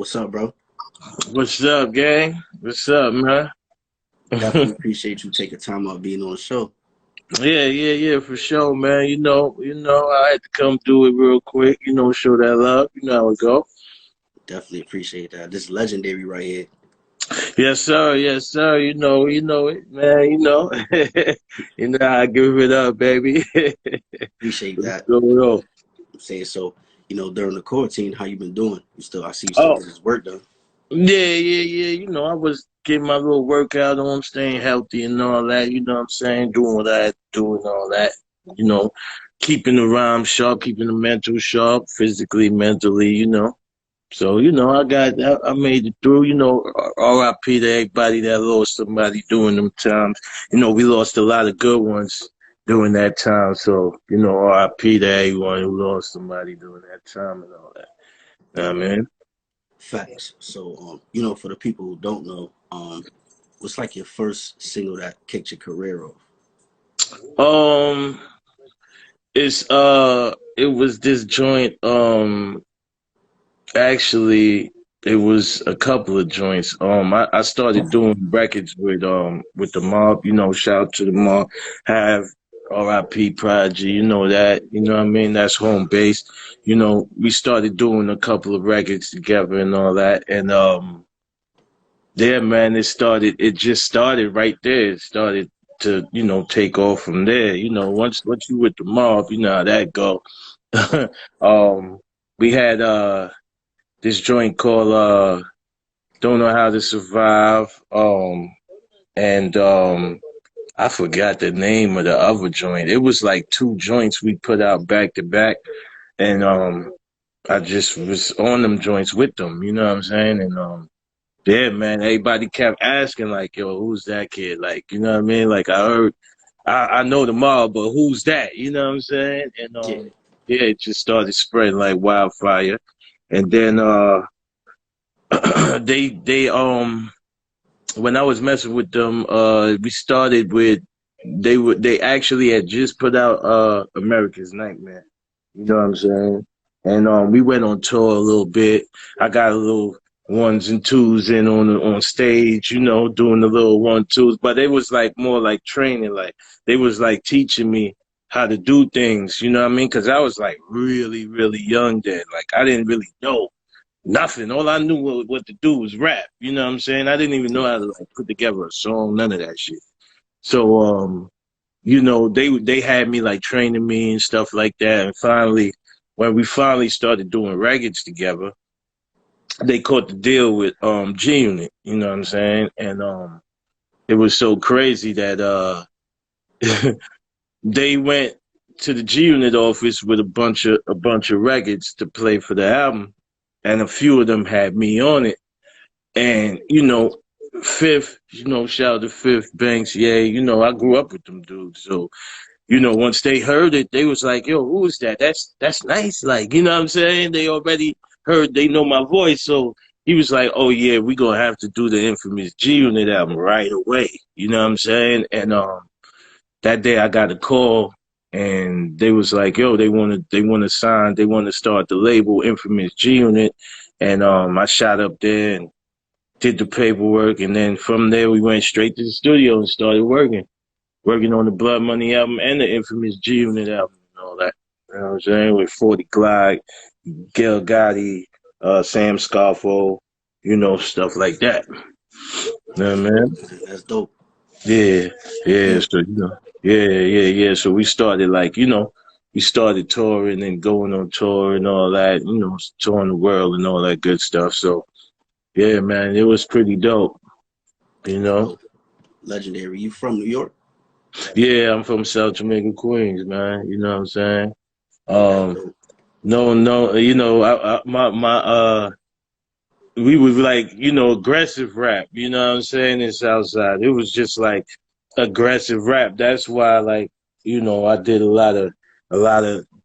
what's up, bro? What's up, gang? What's up, man? Definitely appreciate you taking time out being on the show. Yeah, for sure, man. I had to come do it real quick. Show that love. You know how it go. Definitely appreciate that. This is legendary right here. Yes, sir. Yes, sir. You know it, man. You know how I give it up, baby. Appreciate What's that. going on? I'm saying so. During the quarantine, how you been doing? I see you still Oh, getting this work done. yeah. I was getting my little workout on, staying healthy and all that. You know what I'm saying? Doing what I had to do and all that. You know, keeping the rhyme sharp, keeping the mental sharp, physically, mentally. So I made it through. R.I.P. to everybody that lost somebody during them times. We lost a lot of good ones during that time. So R.I.P. to everyone who lost somebody during that time and all that. Nah, man. Facts. So, for the people who don't know, what's like your first single that kicked your career off? Um, it was this joint. Actually, it was a couple of joints. I started doing records with the Mobb. Shout out to the Mobb. Have R.I.P. Prodigy. You know that. You know what I mean? That's home base. We started doing a couple of records together and all that. And yeah, man, it just started right there. It started to, take off from there. Once you with the Mobb, you know how that go. um, we had this joint called Don't Know How to Survive. And I forgot the name of the other joint. It was like two joints we put out back to back. And I just was on them joints with them, you know what I'm saying? And yeah, man, everybody kept asking, like, yo, who's that kid? Like, you know what I mean? Like, I know the Mobb, but who's that? You know what I'm saying? And Yeah. yeah, it just started spreading like wildfire. And then they when I was messing with them, we started with they actually had just put out America's Nightmare. You know what I'm saying? And we went on tour a little bit. I got a little ones and twos in on stage, doing the little one twos, but it was like more like training, like they was like teaching me how to do things, you know what I mean? Because I was like really, really young then. Like I didn't really know nothing. All I knew what to do was rap. You know what I'm saying? I didn't even know how to like put together a song, none of that shit. So they had me like training me and stuff like that. And finally, when we finally started doing records together, they caught the deal with G Unit, you know what I'm saying? And it was so crazy that they went to the G Unit office with a bunch of records to play for the album, and a few of them had me on it. And, Fifth, shout out to Fifth Banks. Yeah, I grew up with them dudes. So, once they heard it, they was like, yo, who is that? That's nice. Like, you know what I'm saying? They already heard, they know my voice. So he was like, oh yeah, we gonna have to do the infamous G Unit album right away. You know what I'm saying? And that day I got a call and they was like, yo, they wanna start the label Infamous G Unit. And I shot up there and did the paperwork, and then from there we went straight to the studio and started working on the Blood Money album and the infamous G Unit album and all that. You know what I'm saying? With 40 Glide, Gil Gotti, Sam Scarfo, stuff like that. You know what I mean? That's dope. Yeah, yeah. You So yeah. So we started like, we started touring and going on tour and all that, touring the world and all that good stuff. So yeah, man, it was pretty dope, you know. dope. Legendary. You from New York? Yeah, I'm from South Jamaica, Queens, man. You know what I'm saying? That's Um, dope. no, we was like, aggressive rap. You know what I'm saying? In Southside, it was just like aggressive rap. That's why, like, I did a lot of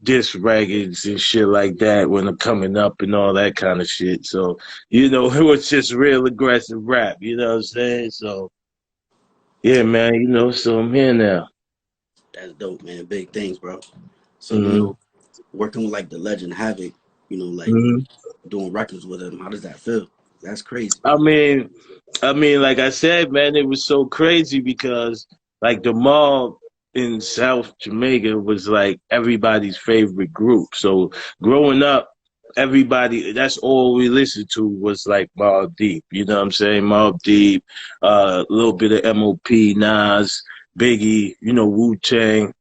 diss records and shit like that when I'm coming up and all that kind of shit. So, it was just real aggressive rap. You know what I'm saying? So, yeah, man. So I'm here now. That's dope, man. Big things, bro. So, Hmm. working with like the legend Havoc. like Mhm. doing records with him. How does that feel? That's crazy. I mean, like I said, man, it was so crazy because like the Mobb in South Jamaica was like everybody's favorite group. So growing up, everybody that's all we listened to was like Mobb Deep. You know what I'm saying? Mobb Deep, a little bit of MOP, Nas, Biggie, Wu Tang,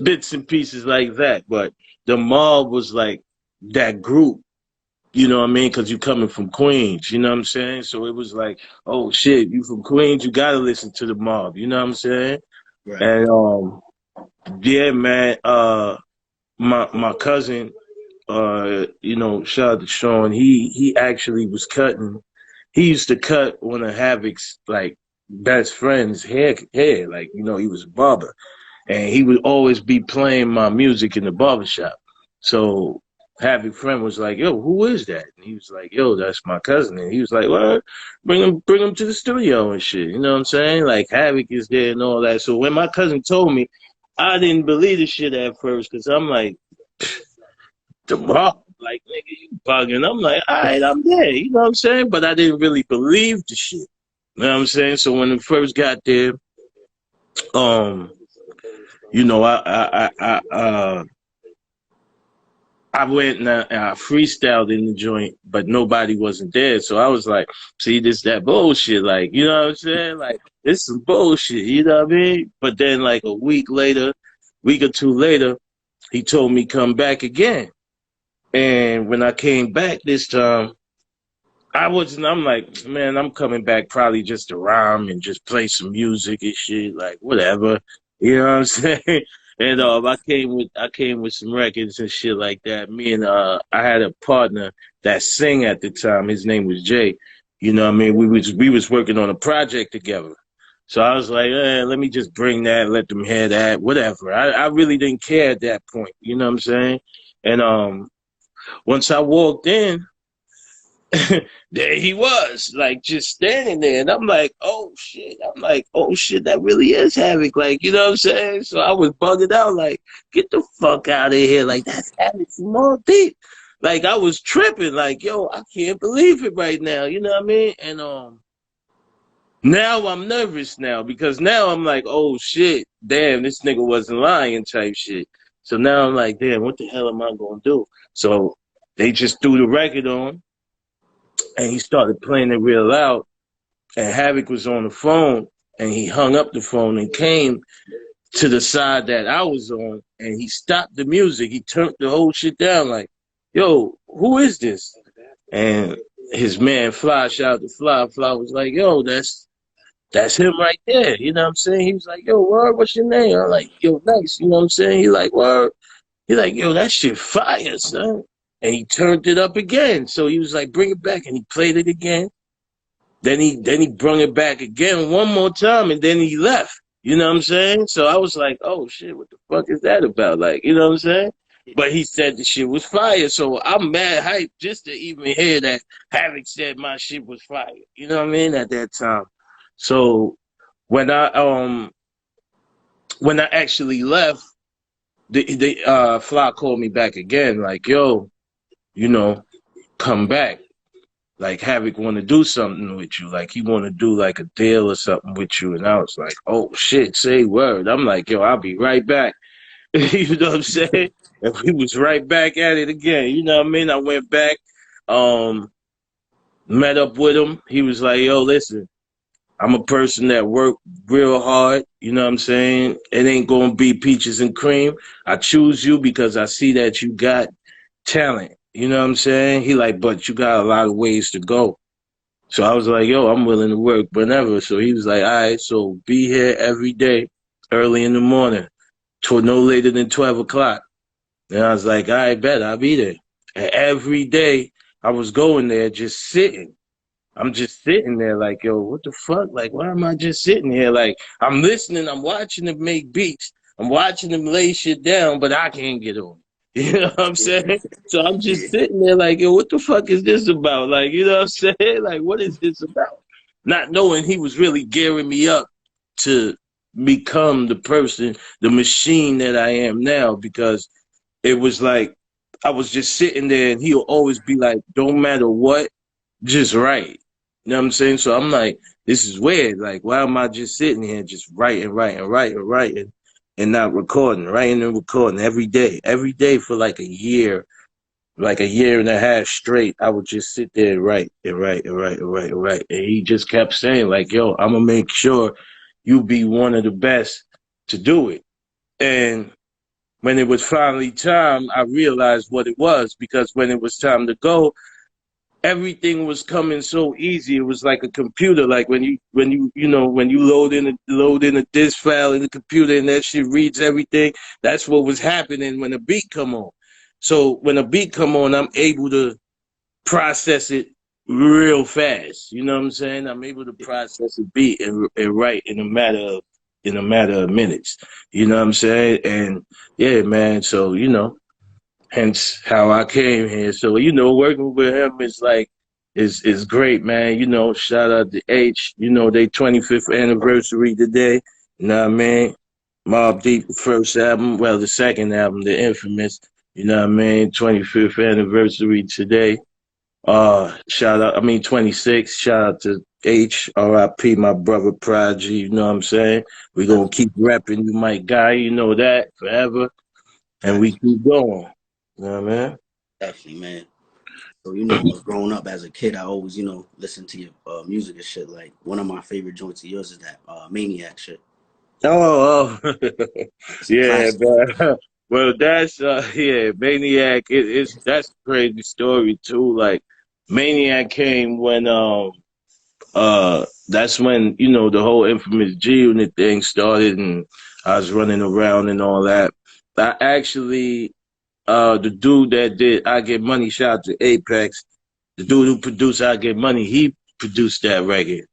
bits and pieces like that. But the Mobb was like that group, you know what I mean? Because you coming from Queens, you know what I'm saying? So it was like, oh shit, you from Queens, you gotta listen to the Mobb, you know what I'm saying? Right. And yeah, man, my cousin, shout out to Sean, he actually was cutting. He used to cut one of Havoc's like best friend's hair, like he was a barber, and he would always be playing my music in the barbershop. So Happy Friend was like, "Yo, who is that?" And he was like, "Yo, that's my cousin." And he was like, "What? Bring him to the studio and shit." You know what I'm saying? Like Havoc is there and all that. So when my cousin told me, I didn't believe the shit at first because I'm like, tomorrow, like nigga, you bugging. I'm like, all right, I'm there. You know what I'm saying? But I didn't really believe the shit. You know what I'm saying? So when it first got there, um, I went and I freestyled in the joint, but nobody wasn't there. So I was like, see, this that bullshit. Like, you know what I'm saying? Like, this is some bullshit, you know what I mean? But then like a week or two later, he told me come back again. And when I came back this time, I'm like, man, I'm coming back probably just to rhyme and just play some music and shit, like whatever. You know what I'm saying? And Right. I came with some records and shit like that. Me and I had a partner that sang at the time. His name was Jay. You know what I mean? We was working on a project together. So I was like, let me just bring that, let them hear that, whatever. I really didn't care at that point. You know what I'm saying? And once I walked in, there he was, like just standing there, and I'm like, oh shit. I'm like, oh shit, that really is Havoc, like, you know what I'm saying? So I was bugging out, like, get the fuck out of here, like that's Havoc from all deep. Like I was tripping, like, yo, I can't believe it right now, you know what I mean? And now I'm nervous now because now I'm like, oh shit, damn, this nigga wasn't lying type shit. So now I'm like, damn, what the hell am I gonna do? So they just threw the record on and he started playing it real loud. And Havoc was on the phone, and he hung up the phone and came to the side that I was on, and he stopped the music. He turned the whole shit down, like, "Yo, who is this?" And his man Fly, shout out to Fly. Fly was like, "Yo, that's him right there." You know what I'm saying? He was like, "Yo, word, what's your name?" I'm like, "Yo, Nyce." You know what I'm saying? He like, "Word." He like, "Yo, that shit fire, son." And he turned it up again. So he was like, "Bring it back," and he played it again. Then he brung it back again one more time, and then he left. You know what I'm saying? So I was like, oh shit, what the fuck is that about? Like, you know what I'm saying? But he said the shit was fire, so I'm mad hyped just to even hear that Havoc said my shit was fire. You know what I mean? At that time. So when I actually left, the Fly called me back again, like, yo, you know, come back. Like Havoc want to do something with you, like he want to do like a deal or something with you, and I was like, oh shit, say word. I'm like, yo, I'll be right back. You know what I'm saying? And we was right back at it again. You know what I mean? I went back, um, met up with him. He was like, yo, listen, I'm a person that work real hard. You know what I'm saying? It ain't gonna be peaches and cream. I choose you because I see that you got talent. You know what I'm saying? He like, but you got a lot of ways to go. So I was like, yo, I'm willing to work whenever. So he was like, all right, so be here every day, early in the morning, to no later than 12 o'clock. And I was like, all right, bet, I'll be there. And every day I was going there just sitting. I'm just sitting there like, yo, what the fuck? Like, why am I just sitting here? Like, I'm listening, I'm watching them make beats. I'm watching them lay shit down, but I can't get on. You know what I'm saying? So I'm just Yeah. sitting there like, yo, what the fuck is this about? Like, you know what I'm saying? Like, what is this about? Not knowing he was really gearing me up to become the person, the machine that I am now, because it was like I was just sitting there, and he'll always be like, "Don't matter what, just write." You know what I'm saying? So I'm like, this is weird. Like, why am I just sitting here just writing, and not recording, writing and recording every day for like a year and a half straight. I would just sit there and write. And he just kept saying, like, yo, I'm gonna make sure you be one of the best to do it. And when it was finally time, I realized what it was, because when it was time to go, everything was coming so easy. It was like a computer. Like when you load in a disk file in the computer and that shit reads everything. That's what was happening when a beat come on. So when a beat come on, I'm able to process it real fast. You know what I'm saying? I'm able to process a beat and write in a matter of minutes. You know what I'm saying? And yeah, man. So hence how I came here. So working with him is like is great, man. Shout out to H. They 25th anniversary today. You know what I mean? Mobb Deep, the first album, well, the second album, the Infamous. You know what I mean? 25th anniversary today. Shout out, I mean 26. Shout out to H, R.I.P. my brother Prodigy. You know what I'm saying? We gonna keep repping you, my guy. You know that forever, and we keep going. You know what I mean? Definitely, man. So growing up as a kid, I always listen to your music and shit. Like one of my favorite joints of yours is that Maniac shit. Oh, It's a yeah, classic. but well, that's yeah, Maniac. That's a crazy story too. Like Maniac came when that's when the whole infamous G Unit thing started, and I was running around and all that. I actually the dude that did I Get Money, shout out to Apex, the dude who produced I Get Money, he produced that record.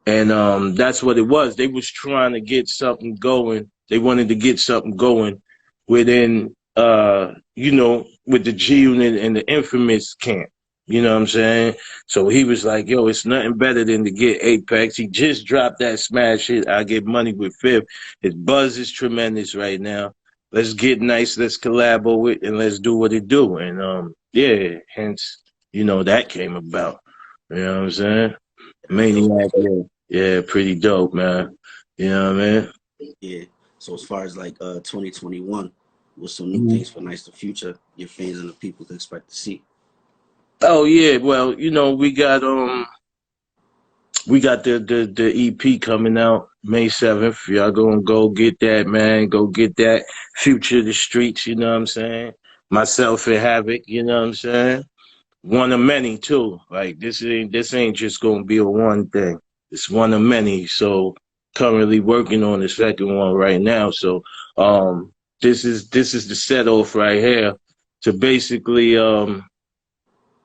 And that's what it was. They was trying to get something going. They wanted to get something going within with the G Unit and the Infamous camp. You know what I'm saying? So he was like, yo, it's nothing better than to get Apex. He just dropped that smash hit, I Get Money with Fifth. His buzz is tremendous right now. Let's get Nyce, let's collabo with, and let's do what it do. And yeah, hence, that came about. You know what I'm saying? That's dope. Maniac, yeah. Yeah, pretty dope, man. You know what I mean? Yeah. So as far as like 2021, with some new Mhm. things for Nice the Future, your fans and the people can expect to see. Oh yeah, well, we got the EP coming out May 7th. Y'all gonna go get that, man. Go get that. Future the Streets, you know what I'm saying? Myself and Havoc, you know what I'm saying? One of many too. Like this ain't just gonna be a one thing. It's one of many. So currently working on the second one right now. So this is the set off right here to basically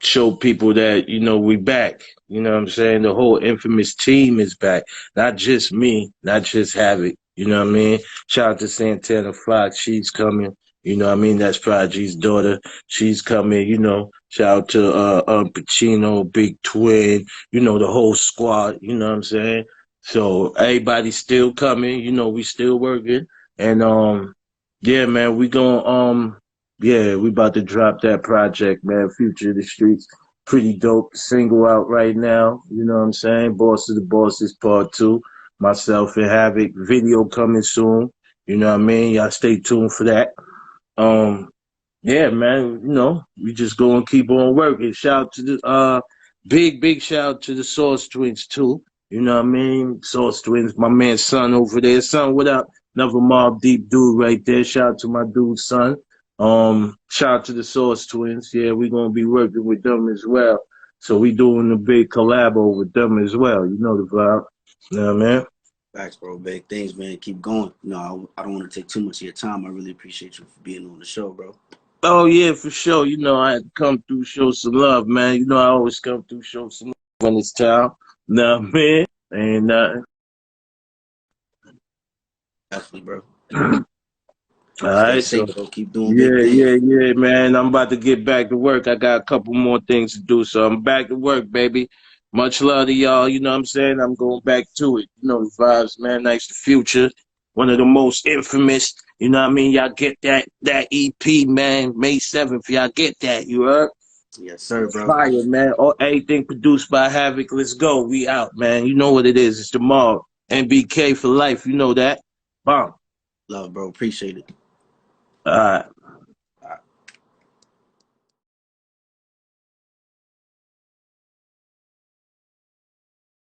show people that we back. You know what I'm saying? The whole infamous team is back. Not just me, not just Havoc. You know what I mean? Shout out to Santana Fox. She's coming. You know what I mean? That's Prodigy's daughter. She's coming. Shout out to Pacino, Big Twin. The whole squad. You know what I'm saying? So everybody's still coming. We still working. And yeah, man, yeah, we about to drop that project, man. Future of the Streets. Pretty dope single out right now. You know what I'm saying? Boss of the Bosses Part 2. Myself and Havoc. Video coming soon. You know what I mean? Y'all stay tuned for that. Um, yeah, man, we just gonna keep on working. Shout out to the big shout out to the Source Twins too. You know what I mean? Source Twins, my man son over there. Son, what up? Another Mobb Deep dude right there. Shout out to my dude son. Shout out to the Source Twins. Yeah, we're gonna be working with them as well. So we doing a big collabo with them as well. You know the vibe. You know what I mean? Thanks, bro. Big things, man. Keep going. I don't want to take too much of your time. I really appreciate you for being on the show, bro. Oh yeah, for sure. I had to come through, show some love, man. I always come through, show some love when it's time. Nah, man, ain't nothing. Definitely, bro. All Stay right, so safe, bro. Keep doing big yeah, things. yeah, man. I'm about to get back to work. I got a couple more things to do, so I'm back to work, baby. Much love to y'all. You know what I'm saying? I'm going back to it. The vibes, man. Nice the future. One of the most infamous You know what I mean? Y'all get that EP, man, May 7th. Y'all get that, you heard? Yes, sir, bro. Fire, man. Or everything produced by Havoc. Let's go. We out, man. You know what it is. It's the Mobb. NBK for life. You know that. Bomb. Love, bro. Appreciate it. All right.